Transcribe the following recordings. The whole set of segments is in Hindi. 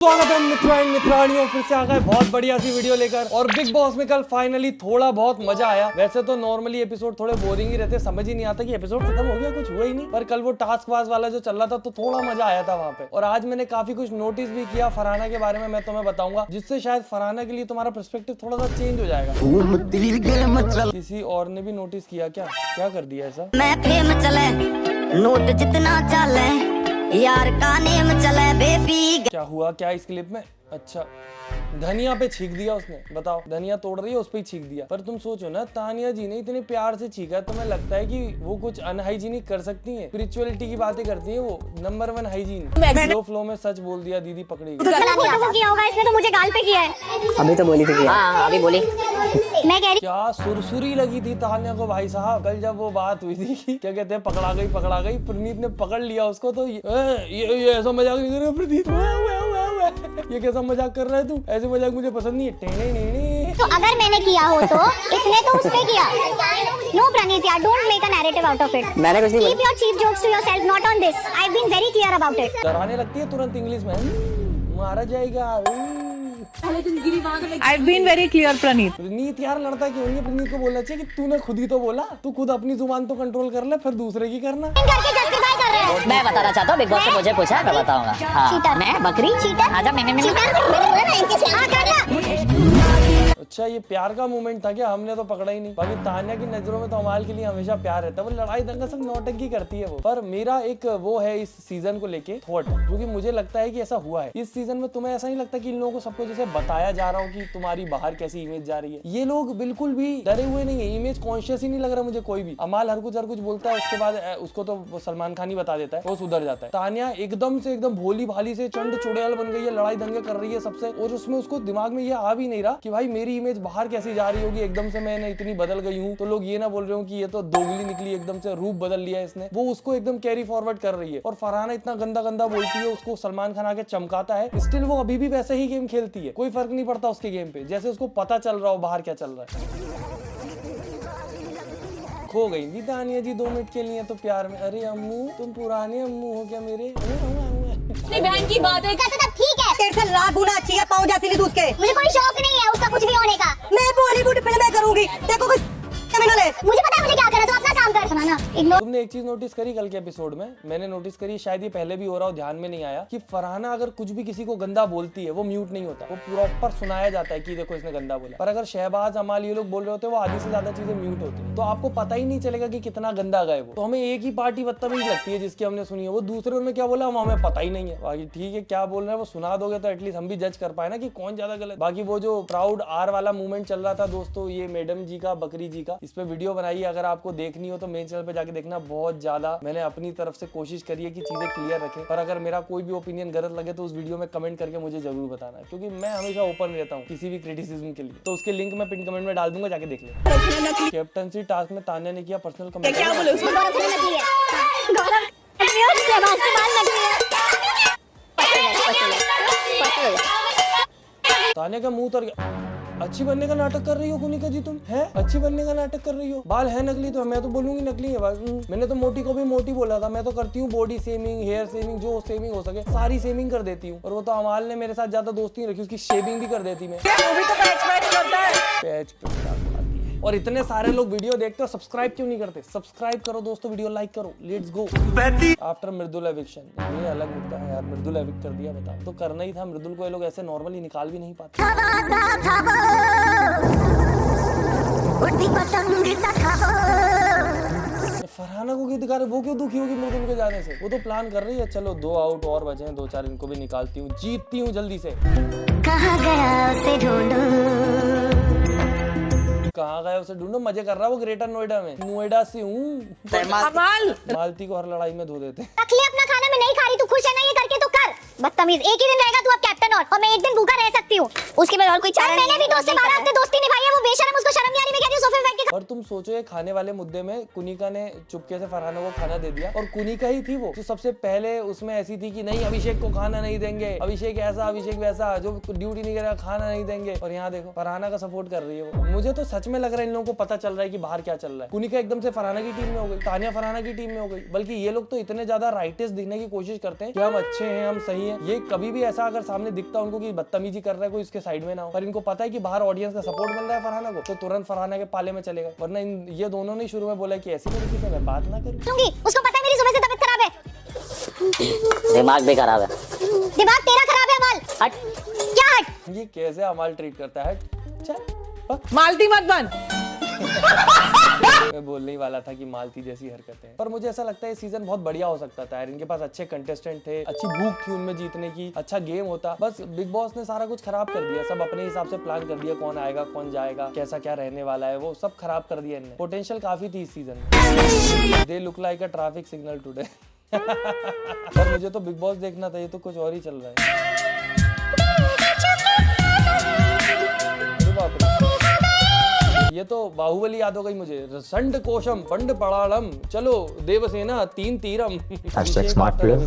स्वागत है मित्रों एंड मित्रानियों, फिर से आ गए बहुत बढ़िया सी वीडियो लेकर। और बिग बॉस में कल फाइनली थोड़ा बहुत मजा आया। वैसे तो नॉर्मली एपिसोड थोड़े बोरिंग ही रहते, समझ ही नहीं आता कि एपिसोड खत्म हो गया, कुछ हुआ ही नहीं। पर कल वो टास्क वास वाला जो चल रहा था तो थोड़ा मजा आया था वहाँ पे। और आज मैंने काफी कुछ नोटिस भी किया फरहाना के बारे में, मैं तुम्हें बताऊंगा, जिससे शायद फरहाना के लिए तुम्हारा पर्सपेक्टिव थोड़ा सा चेंज हो जाएगा। किसी और ने भी नोटिस किया क्या? क्या कर दिया ऐसा? मैं फेम चले नोट जितना चले यार का नेम चले बेबी। क्या हुआ क्या इस क्लिप में? अच्छा, धनिया पे छींक दिया उसने। बताओ, धनिया तोड़ रही है उस पे ही छींक दिया। पर तुम सोचो ना, तानिया जी ने इतने प्यार से छींका, तुम्हें लगता है कि वो कुछ अनहाइजीनिक कर सकती हैं? स्पिरिचुअलिटी की बातें करती हैं वो, नंबर 1 हाइजीन। फ्लो में सच बोल दिया, दीदी पकड़ी गई। किया होगा इसने तो मुझे गाल पे किया है। अभी तो बोली थी। हाँ अभी बोली। मैं कह रही क्या सुरसुरी लगी थी तानिया को भाई साहब। कल जब वो बात हुई थी कि क्या कहते हैं, पकड़ा गई, प्रनीत ने पकड़ लिया उसको, तो ये ऐसा मजाक नहीं कर रहा प्रनीत, ये कैसा मजाक कर रहा है तू? ऐसे मजाक मुझे पसंद नहीं है। टेने नेने। तो अगर मैंने किया हो तो इसने तो उसने किया। नो प्रणीत यार, don't make a narrative out of it. मैंने कुछ नहीं keep your cheap jokes to yourself, not on this. I have been very clear about it. डराने लगती है तुरंत इंग्लिश में, मारा जाएगा। I've been very clear, Praneet. प्रनीत यार लड़ता क्यों नहीं है? प्रनीत को बोलना चाहिए कि तूने खुद ही तो बोला, तू खुद अपनी जुबान तो कंट्रोल कर ले, फिर दूसरे की करना। करके जस्टिफाई कर रहे हो। मैं बताना चाहता हूँ, बिग बॉस से मुझे पूछा मैं बताऊंगा। हाँ, चीटर। मैं बकरी चीटर। आजा मैंने अच्छा, ये प्यार का मूवमेंट था क्या? हमने तो पकड़ा ही नहीं। बाकी तान्या की नजरों में तो अमाल के लिए हमेशा प्यार रहता है, वो लड़ाई दंगा सब नौटंकी करती है वो। पर मेरा एक वो है इस सीजन को लेके थॉट, जो कि मुझे लगता है कि ऐसा हुआ है इस सीजन में। तुम्हें ऐसा नहीं लगता कि इन लोगों को सबको जैसे बताया जा रहा हो कि तुम्हारी बाहर कैसी इमेज जा रही है? ये लोग बिल्कुल भी डरे हुए नहीं है, इमेज कॉन्शियस ही नहीं लग रहा मुझे कोई भी। अमाल हर कुछ बोलता है, उसके बाद उसको तो सलमान खान ही बता देता है, वो सुधर जाता है। तान्या एकदम से एकदम भोली भाली से चंड चुड़ैल बन गई है, लड़ाई दंगे कर रही है सबसे। और उसमें उसको दिमाग में ये आ भी नहीं रहा कि भाई मेरी इमेज बाहर कैसी जा रही होगी, एकदम से मैंने इतनी बदल गई हूँ, तो लोग ये ना बोल रहे हो कि ये तो दोगली निकली, एकदम से रूप बदल लिया इसने। वो उसको एकदम कैरी फॉरवर्ड कर रही है। और फरहाना इतना गंदा गंदा बोलती है, उसको सलमान खान आके चमकाता है, स्टिल वो अभी भी वैसे ही गेम खेलती है, कोई फर्क नहीं पड़ता उसके गेम पे, जैसे उसको पता चल रहा हो बाहर क्या चल रहा है। खो गई थी तानिया जी 2 मिनट के लिए तो प्यार में। अरे अम्मू, तुम पुराने अम्मू हो क्या मेरे? अपनी बहन की बात है। ठीक है, तेरे से लाख गुना अच्छी है पाँव जैसी ली उसके। मुझे कोई शौक नहीं है उसका कुछ भी होने का। मैं बॉलीवुड फिल्में करूंगी, देखो कुछ मुझे पता है मुझे क्या करना, तो अपना काम कर ना। इग्नोर। तुमने एक चीज नोटिस करी कल के एपिसोड में? मैंने नोटिस करी, शायद ये पहले भी हो रहा हो, ध्यान में नहीं आया, कि फरहाना अगर कुछ भी किसी को गंदा बोलती है वो म्यूट नहीं होता, वो प्रॉपर सुनाया जाता है कि देखो इसने गंदा बोला। पर अगर शहबाज अमाल ये लोग बोल रहे होते हैं, वो आधी से ज्यादा चीजें म्यूट होती है, तो आपको पता ही नहीं चलेगा कि कितना गंदा गए वो। तो हमें एक ही पार्टी बदतमीज लगती है जिसकी हमने सुनी है, वो दूसरे में क्या बोला हमें पता ही नहीं है। बाकी ठीक है, क्या बोल रहे हैं वो सुना दोगे तो एटलीस्ट हम भी जज कर पाए ना कि कौन ज्यादा गलत। बाकी वो जो प्राउड आर वाला मूवमेंट चल रहा था दोस्तों, ये मैडम जी का, बकरी जी का, इस पे वीडियो बनाई, अगर आपको देखनी हो तो मेन चैनल पे जाके देखना। बहुत ज्यादा मैंने अपनी तरफ से कोशिश करी है कि चीजें क्लियर रखें, पर अगर मेरा कोई भी ओपिनियन गलत लगे तो उस वीडियो में कमेंट करके मुझे जरूर बताना है, क्योंकि मैं हमेशा ओपन रहता हूँ किसी भी क्रिटिसिज्म के लिए। तो उसके लिंक मैं पिन कमेंट में डाल दूंगा, जाके देख ले। कैप्टनसी टास्क में तान्या ने किया पर्सनल कमेंट। क्या बोले उसको? तान्या का मुंह तर गया। अच्छी बनने का नाटक कर रही हो कुनिका जी, तुम है अच्छी बनने का नाटक कर रही हो। बाल है नकली तो मैं तो बोलूंगी नकली है। मैंने तो मोटी को भी मोटी बोला था। मैं तो करती हूँ बॉडी शेमिंग, हेयर शेमिंग, जो शेमिंग हो सके सारी शेमिंग कर देती हूँ। और वो तो अमाल ने मेरे साथ ज्यादा दोस्ती रखी, उसकी शेविंग भी कर देती मैं। वो भी तो पैच करता है। पैच पे उड़ाती है। और इतने सारे लोग वीडियो देखते हो, सब्सक्राइब क्यों नहीं करते? सब्सक्राइब करो दोस्तों, वीडियो लाइक करो, let's go. After Mridul eviction, ये अलग मुद्दा है यार, मृदुल एविक्ट कर दिया, बताओ तो करना ही था मृदुल को। ये लोग ऐसे नॉर्मली निकाल भी नहीं पाते। फरहाना को क्यों दिखा रहे? वो क्यों दुखी होगी मृदुल के जाने से? वो तो प्लान कर रही है, चलो 2 आउट और बचे हैं, 2-4 इनको भी निकालती हूँ, जीतती हूँ जल्दी से। कहाँ गया उसे ढूंढूं, कहाँ गया उसे ढूंढो? मजे कर रहा है वो ग्रेटर नोएडा में। नोएडा से हूँ। अमाल मालती को हर लड़ाई में धो देते। रख ले अपना खाना, मैं नहीं खा रही, तू खुश है ना ये करके तो कर। बदतमीज, एक ही दिन रहेगा तू अब कैप्टन, और मैं एक दिन भूखा रह सकती हूँ, उसके बाद और कोई चारा नहीं है। मैंने भी दोस्त से 12 हफ्ते दोस्ती निभाई है, वो बेशरम, उसको शर्म नहीं आ रही, मैं कह रही हूं सोफे पे बैठ के और तुम सोचो ये खाने वाले मुद्दे में कुनिका ने चुपके से फरहाना को खाना दे दिया, और कुनिका ही थी वो जो सबसे पहले उसमें ऐसी थी कि नहीं अभिषेक को खाना नहीं देंगे, अभिषेक ऐसा अभिषेक वैसा, जो ड्यूटी नहीं करेगा खाना नहीं देंगे। और यहाँ देखो फरहाना का सपोर्ट कर रही है वो। मुझे तो सच में लग रहा है इन लोगों को पता चल रहा है कि बाहर क्या चल रहा है। कुनिका एकदम से फरहाना की टीम में हो गई, तानिया फरहाना की टीम में हो गई। बल्कि ये लोग तो इतने ज्यादा राइटिस्ट दिखने की कोशिश करते हैं कि हम अच्छे हैं, हम सही हैं। ये कभी भी ऐसा अगर सामने दिखता उनको कि बदतमीजी कर रहा है कोई, इसके साइड में ना हो। पर इनको पता है कि बाहर ऑडियंस का सपोर्ट मिल रहा है फरहाना को, तो तुरंत फरहाना के पाले में चलेगा। वरना ये दोनों ने शुरू में बोला कि ऐसी तरीके से मैं बात ना करूं। उसको पता है मेरी सुबह से तबीयत खराब है। दिमाग भी खराब है। दिमाग तेरा खराब है अमाल। हट। क्या हट? ये कैसे अमाल ट्रीट करता है? चल मालती मत बन। मैं बोलने ही वाला था कि मालती जैसी हरकतें हैं। पर मुझे ऐसा लगता है ये सीजन बहुत बढ़िया हो सकता था यार। इनके पास अच्छे कंटेस्टेंट थे, अच्छी भूख थी उनमें जीतने की, अच्छा गेम होता। बस बिग बॉस ने सारा कुछ खराब कर दिया। सब अपने हिसाब से प्लान कर दिया, कौन आएगा कौन जाएगा, कैसा क्या रहने वाला है, वो सब खराब कर दिया इनने। पोटेंशियल काफी थी इस सीजन में। They look like a traffic signal today. पर मुझे तो बिग बॉस देखना था, ये तो कुछ और ही चल रहा है। अरे बाप रे, ये तो बाहुबली याद हो गई मुझे। संड कोशम पंड पड़ाड़म, चलो देवसेना तीन तीरम। Smart player.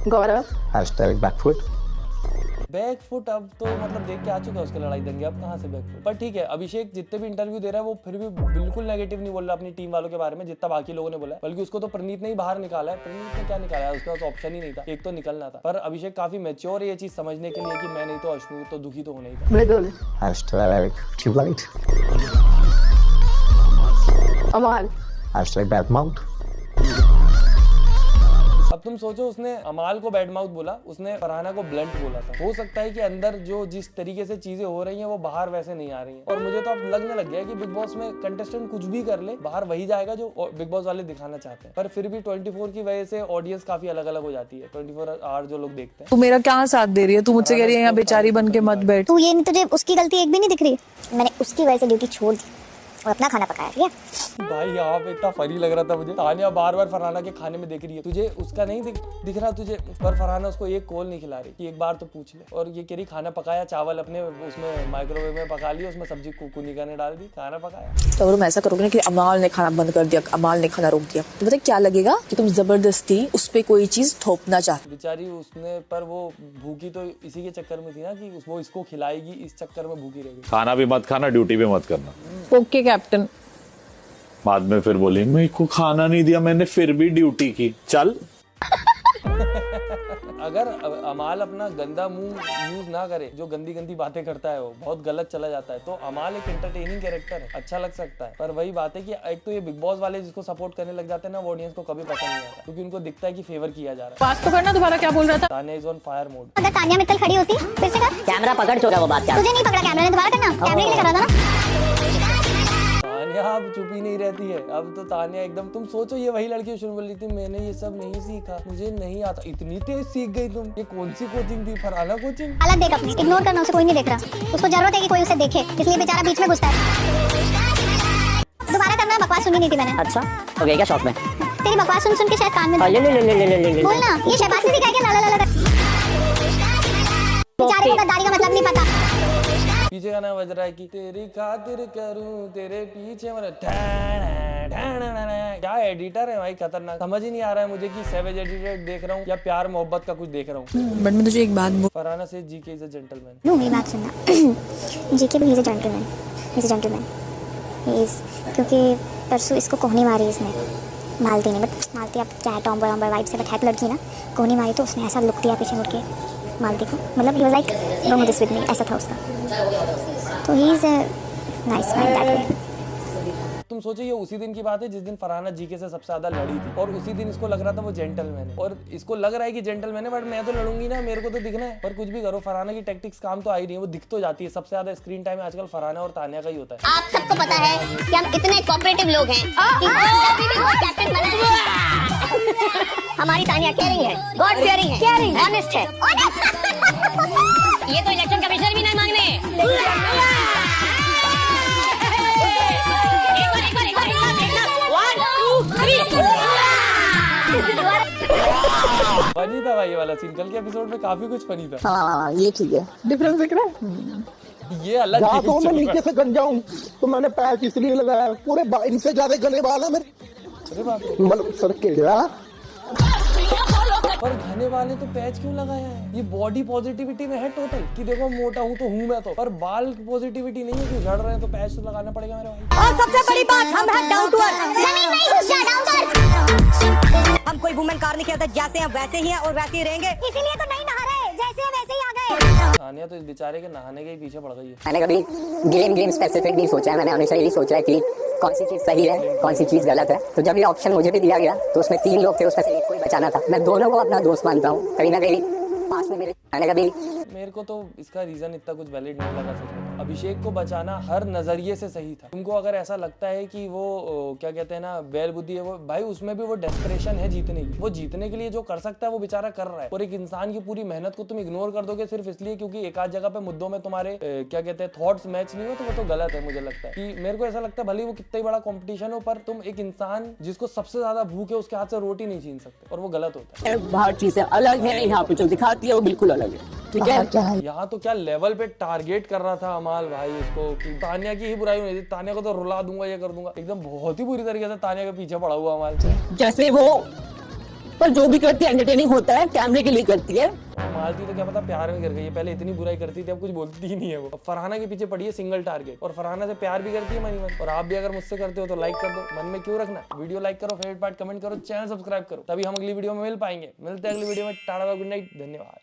Gaurav backfoot. Backfoot अब तो मतलब देख के आ चुका है उसके लड़ाई दंगे, अब कहाँ से बैकफुट। पर ठीक है, अभिषेक जितने भी इंटरव्यू दे रहा है वो फिर भी बिल्कुल नेगेटिव नहीं बोल रहा अपनी टीम वालों के बारे में जितना बाकी लोगों ने बोला है। बल्कि उसको तो प्रणीत ने ही बाहर निकाला है। प्रणीत ने क्या निकाला है, उसके पास ऑप्शन ही नहीं था, एक तो निकलना था। पर अभिषेक काफी मैच्योर है ये चीज समझने के लिए कि मैं नहीं तो अश्नु, तो दुखी तो होना ही था। मृदुल, ट्यूबलाइट। अमाल, बैडमाउथ। अब तुम सोचो उसने अमाल को बैड माउथ बोला, उसने फरहाना को ब्लंट बोला था। हो सकता है कि अंदर जो जिस तरीके से चीजें हो रही हैं वो बाहर वैसे नहीं आ रही हैं। और मुझे तो अब लगने लग गया है कि बिग बॉस में कंटेस्टेंट कुछ भी कर ले, बाहर वही जाएगा जो बिग बॉस वाले दिखाना चाहते हैं। पर फिर भी 24 की वजह से ऑडियंस काफी अलग अलग हो जाती है। 24 आवर जो लोग देखते हैं। तू मेरा क्या साथ दे रही है? तू मुझसे कह रही है यहाँ बेचारी बन के मत बैठ। तू ये तुझे उसकी गलती एक भी नहीं दिख रही? मैंने उसकी वजह से ड्यूटी छोड़ दी और अपना खाना पकाया। ठीक है भाई यहाँ पे इतना फनी लग रहा था मुझे। तानिया बार बार फरहाना के खाने में देख रही है, तुझे उसका नहीं दिख रहा तुझे? पर फरहाना उसको एक कोल नहीं खिला रही कि एक बार तो पूछ ले। और ये कह रही खाना पकाया, चावल अपने उसमें माइक्रोवेव में पका लिया, उसमें सब्जी कुनिका ने डाल दी, खाना पकाया। तो अगर तुम ऐसा करोगे ना कि अमाल ने खाना बंद कर दिया, अमाल ने खाना रोक दिया, तो पता क्या लगेगा कि तुम जबरदस्ती उस पे कोई चीज थोपना चाहते। बेचारी उसने, पर वो भूखी तो इसी के चक्कर में थी ना कि वो इसको खिलाएगी, इस चक्कर में भूखी रहेगी। खाना भी मत खाना, ड्यूटी भी मत करना। Okay captain. बाद में फिर बोले मेरे को खाना नहीं दिया, मैंने फिर भी ड्यूटी की। चल। अगर अमाल अपना गंदा मुंह यूज ना करे, जो गंदी गंदी बातें करता है वो बहुत गलत चला जाता है, तो अमाल एक एंटरटेनिंग कैरेक्टर है, अच्छा लग सकता है। पर वही बात है कि एक तो ये बिग बॉस वाले जिसको सपोर्ट करने लग जाते हैं ना, वो ऑडियंस को कभी पसंद नहीं आता, क्योंकि उनको दिखता है कि फेवर किया जा रहा है। बात तो करना, दोबारा क्या बोल रहा था? Tania is on fire mode. अगर तानिया मित्तल खड़ी होती फिर से कर। कैमरा पकड़ चुका वो बात क्या? तुझे नहीं पकड़ा कैमरा ने, दोबारा करना। कैमरे के लिए कर रहा था ना। तानिया अब चुप ही नहीं रहती है। अब तो तानिया एकदम, तुम सोचो ये वही लड़की शुरू बोल रही थी मैंने ये सब नहीं सीखा, मुझे नहीं आता, इतनी तेज सीख गई तुम। ये कौन सी कोचिंग थी? फरहाना कोचिंग। हालत देख अपनी, इग्नोर करना, उसे कोई नहीं देख रहा। उसको जरूरत है कि कोई उसे देखे, इसलिए बेचारा बीच में घुसता है। दोबारा करना, बकवास सुनी नहीं थी मैंने। अच्छा हो गया क्या शॉप में? तेरी बकवास सुन सुन के शायद कान में ले ले ले ले ले ले ले। बोल ना, ये शहबाज ने दिखाया क्या? ला ला ला ला। बेचारे को दाढ़ी का मतलब नहीं पता। पीछे गाना बज रहा है कि तेरी खातिर करूं तेरे पीछे, मतलब क्या एडिटर है भाई, खतरनाक। समझ ही नहीं आ रहा है मुझे कि सैवेज एडिटेड देख रहा हूँ या प्यार मोहब्बत का कुछ देख रहा हूँ। बट मैं तुझे एक बात बोल, फरहाना से GK is a gentleman. No मेरी बात सुनना। जीके भी he is a gentleman, he is a gentleman, he is. क्योंकि परसों इसको कोहनी मारी इसने, मालती ने। बट मालती अब क्या है, टॉम्बर वॉम्बर वाइब से, बट है लड़की ना। कोहनी मारी तो उसने ऐसा लुक दिया पीछे मुड़ के मालती को, मतलब he was like don't do this with me, ऐसा था उसका। तो he is nice man that way. तुम सोचो ये उसी दिन की बात है जिस दिन फरहाना जीके से सबसे ज्यादा लड़ी थी, और उसी दिन इसको लग रहा था वो जेंटलमैन है, और इसको लग रहा है कि जेंटलमैन है, बट मैं तो लड़ूंगी ना, मेरे को तो दिखना है। पर कुछ भी करो, फरहाना की टैक्टिक्स काम तो आई नहीं है, वो दिख तो जाती है। सबसे ज्यादा स्क्रीन टाइम आजकल फरहाना और तानिया का ही होता है। आप सबको पता है कि हम इतने कोऑपरेटिव लोग हैं कि कभी भी वो कैप्टन बना है। हमारी तानिया केयरिंग है, गॉड फियरिंग है, केयरिंग, ऑनेस्ट है। ये तो इलेक्शन कमिश्नर भी नहीं मांगने। फनी था लगा ये वाला सीन, कल के एपिसोड में काफी कुछ फनी था। हाँ ये ठीक है, डिफरेंस दिख रहा है। ये अलग जहाँ गेम तो मैं चल रहा नीचे से गन जाऊँ तो मैंने पैच इसलिए लगाया, पूरे इनसे ज्यादा गले वाला है मेरे, है। अरे बाप रे, मतलब सर के गया। पर घने वाले तो पैच क्यों लगाया है? ये बॉडी पॉजिटिविटी में है टोटल कि देखो मोटा हूँ तो हूँ मैं तो, पर बाल पॉजिटिविटी नहीं है कि झड़ रहे हैं तो पैच तो लगाना पड़ेगा मेरे भाई। और सबसे बड़ी बात, हम हैं डाउन टू अर्थ। हम कोई वुमेन कार नहीं खेलते, जैसे हैं वैसे ही हैं और वैसे ही रहेंगे। इसीलिए तो नहीं नहा रहे, जैसे हैं वैसे ही आ गए। तानिया तो इस बेचारे के नहाने के ही पीछे पड़ गई है। मैंने कभी गेम स्पेसिफिक नहीं सोचा है, मैंने हमेशा यही सोचा है कि कौन सी चीज सही है, कौन सी चीज गलत है। तो जब ये ऑप्शन मुझे भी दिया गया तो उसमें 3 लोग थे, उसमें से एक को ही बचाना था। मैं दोनों को अपना दोस्त मानता हूँ, कहीं ना कहीं पास में मेरे को तो इसका रीजन इतना कुछ वैलिड नहीं लगा सच में। अभिषेक को बचाना हर नजरिए से सही था। तुमको अगर ऐसा लगता है कि वो क्या कहते हैं ना बैल बुद्धि है, वो भाई उसमें भी वो डेस्परेशन है जीतने की। वो जीतने के लिए जो कर सकता है वो बेचारा कर रहा है, और एक इंसान की पूरी मेहनत को तुम इग्नोर कर दोगे सिर्फ इसलिए क्योंकि एक आध जगह पे मुद्दों में तुम्हारे क्या कहते हैं थॉट्स मैच नहीं हो, तो वो तो गलत है। मुझे लगता है कि मेरे को ऐसा लगता है भले वो कितना ही बड़ा कॉम्पिटिशन हो, पर तुम एक इंसान जिसको सबसे ज्यादा भूख है उसके हाथ से रोटी नहीं छीन सकते, और वो गलत होता है। बाहर चीजें अलग है, यहाँ पे जो दिखाती है वो बिल्कुल अलग है, ठीक है। यहाँ तो क्या लेवल पे टारगेट कर रहा था अमाल भाई उसको कि तानिया की ही बुराई नहीं थी, तानिया को तो रुला दूंगा, ये कर दूंगा, एकदम बहुत ही बुरी तरीके से तानिया के पीछे पड़ा हुआ अमाल। जैसे वो पर जो भी करती है एंटरटेनिंग होता है, कैमरे के लिए करती है। मालती तो क्या पता प्यार में गिर गई है, पहले इतनी बुराई करती थी अब कुछ बोलती ही नहीं है वो। अब फरहाना के पीछे पड़ी है सिंगल टारगेट, और फरहाना से प्यार भी करती है मनी मन। और आप भी अगर मुझसे करते हो तो लाइक कर दो, मन में क्यों रखना। वीडियो लाइक करो, फेवरेट पार्ट कमेंट करो, चैनल सब्सक्राइब करो, तभी हम अगली वीडियो में मिल पाएंगे। मिलते हैं अगली वीडियो में। टाटा, गुड नाइट, धन्यवाद।